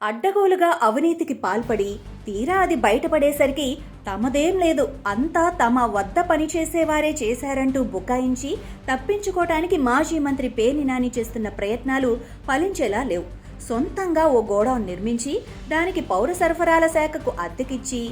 అడ్డగోలుగా అవినీతికి పాల్పడి తీరా అది బయటపడేసరికి తమదేం లేదు, అంతా తమ వద్ద పనిచేసేవారే చేశారంటూ బుకాయించి తప్పించుకోవటానికి మాజీ మంత్రి పేర్ని నాని చేస్తున్న ప్రయత్నాలు ఫలించేలా లేవు. సొంతంగా ఓ గోడౌన్ నిర్మించి దానికి పౌర సరఫరాల శాఖకు అద్దెకిచ్చి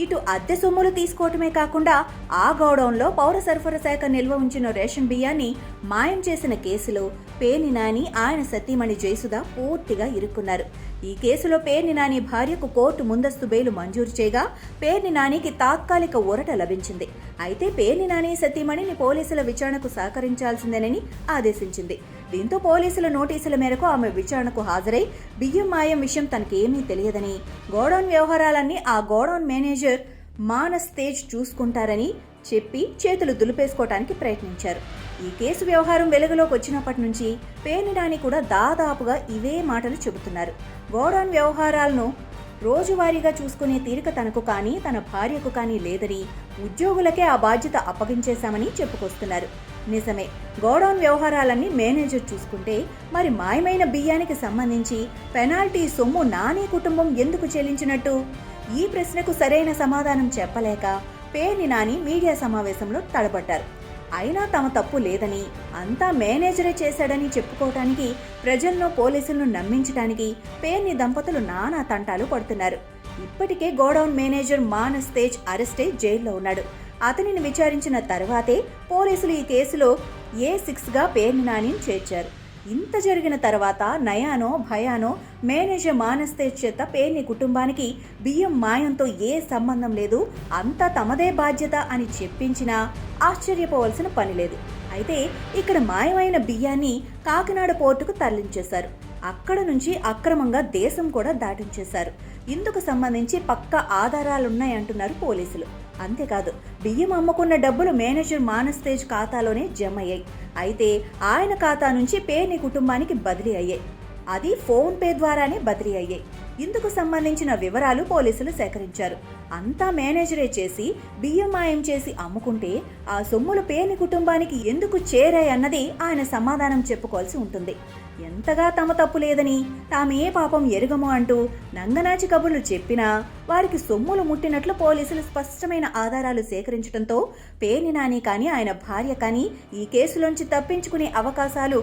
ఇటు అద్దె సొమ్ములు తీసుకోవటమే కాకుండా ఆ గోడౌన్లో పౌర సరఫరా శాఖ నిల్వ ఉంచిన రేషన్ బియ్యాన్ని మాయం చేసిన కేసులో పేర్ని నాని ఆయన సతీమణి జయసుధ పూర్తిగా ఇరుక్కున్నారు. ఈ కేసులో పేర్ని నాని భార్యకు కోర్టు ముందస్తు బెయిల్ మంజూరు చేయగా పేర్ని నానికి తాత్కాలిక ఊరట లభించింది. అయితే పేర్ని నాని సతీమణిని పోలీసుల విచారణకు సహకరించాల్సిందేనని ఆదేశించింది. దీంతో పోలీసుల నోటీసుల మేరకు ఆమె విచారణకు హాజరై బియ్యం మాయం విషయం తనకేమీ తెలియదని, గోడౌన్ వ్యవహారాలన్నీ ఆ గోడౌన్ మేనేజర్ మానస్ తేజ్ చూసుకుంటారని చెప్పి చేతులు దులిపేసుకోవటానికి ప్రయత్నించారు. ఈ కేసు వ్యవహారం వెలుగులోకి వచ్చినప్పటి నుంచి పేర్ని నాని కూడా దాదాపుగా ఇవే మాటలు చెబుతున్నారు. గోడౌన్ వ్యవహారాలను రోజువారీగా చూసుకునే తీరిక తనకు కానీ తన భార్యకు కానీ లేదని, ఉద్యోగులకే ఆ బాధ్యత అప్పగించేశామని చెప్పుకొస్తున్నారు. నిజమే, గోడౌన్ వ్యవహారాలన్నీ మేనేజర్ చూసుకుంటే మరి మాయమైన బియ్యానికి సంబంధించి పెనాల్టీ సొమ్ము నాని కుటుంబం ఎందుకు చెల్లించినట్టు? ఈ ప్రశ్నకు సరైన సమాధానం చెప్పలేక పేర్ని నాని మీడియా సమావేశంలో తడబడ్డారు. అయినా తమ తప్పు లేదని, అంతా మేనేజరే చేశాడని చెప్పుకోవటానికి, ప్రజలను పోలీసులను నమ్మించడానికి పేర్ని దంపతులు నానా తంటాలు పడుతున్నారు. ఇప్పటికే గోడౌన్ మేనేజర్ మానస్ తేజ్ అరెస్టై జైల్లో ఉన్నాడు. అతనిని విచారించిన తర్వాతే పోలీసులు ఈ కేసులో A6గా పేర్ని నానిని చేర్చారు. ఇంత జరిగిన తర్వాత నయానో భయానో మేనేజర్ మానస్ తేజ్ చేత పేర్ని కుటుంబానికి బియ్యం మాయంతో ఏ సంబంధం లేదు, అంతా తమదే బాధ్యత అని చెప్పించినా ఆశ్చర్యపోవాల్సిన పని లేదు. అయితే ఇక్కడ మాయమైన బియ్యాన్ని కాకినాడ పోర్టుకు తరలించేశారు. అక్కడ నుంచి అక్రమంగా దేశం కూడా దాటించేశారు. ఇందుకు సంబంధించి పక్కా ఆధారాలున్నాయంటున్నారు పోలీసులు. అంతేకాదు, బియ్యం అమ్ముకున్న డబ్బులు మేనేజర్ మానస్ తేజ్ ఖాతాలోనే జమ అయ్యాయి. అయితే ఆయన ఖాతా నుంచి పేర్ని కుటుంబానికి బదిలీ అయ్యాయి. అది ఫోన్ పే ద్వారానే బదిలీ అయ్యాయి. ఇందుకు సంబంధించిన వివరాలు పోలీసులు సేకరించారు. అంతా మేనేజరే చేసి బియ్యం మాయం చేసి అమ్ముకుంటే ఆ సొమ్ములు పేర్ని కుటుంబానికి ఎందుకు చేరాయన్నది ఆయన సమాధానం చెప్పుకోవాల్సి ఉంటుంది. ఎంతగా తమ తప్పు లేదని, తామే పాపం ఎరుగము అంటూ నంగనాచి కబుర్లు చెప్పినా వారికి సొమ్ములు ముట్టినట్లు పోలీసులు స్పష్టమైన ఆధారాలు సేకరించడంతో పేర్ని నాని కానీ ఆయన భార్య కానీ ఈ కేసులోంచి తప్పించుకునే అవకాశాలు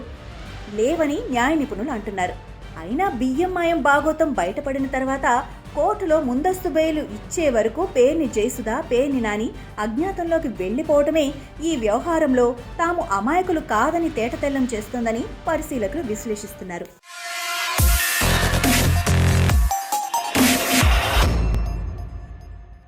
లేవని న్యాయ నిపుణులు అంటున్నారు. అయినా బియ్యం మాయం బాగోతం బయటపడిన తర్వాత కోర్టులో ముందస్తు బెయిల్ ఇచ్చే వరకు పేర్ని జయసుధ, పేర్ని నాని అజ్ఞాతంలోకి వెళ్లిపోవటమే ఈ వ్యవహారంలో తాము అమాయకులు కాదని తేటతెల్లం చేస్తోందని పరిశీలకులు విశ్లేషిస్తున్నారు.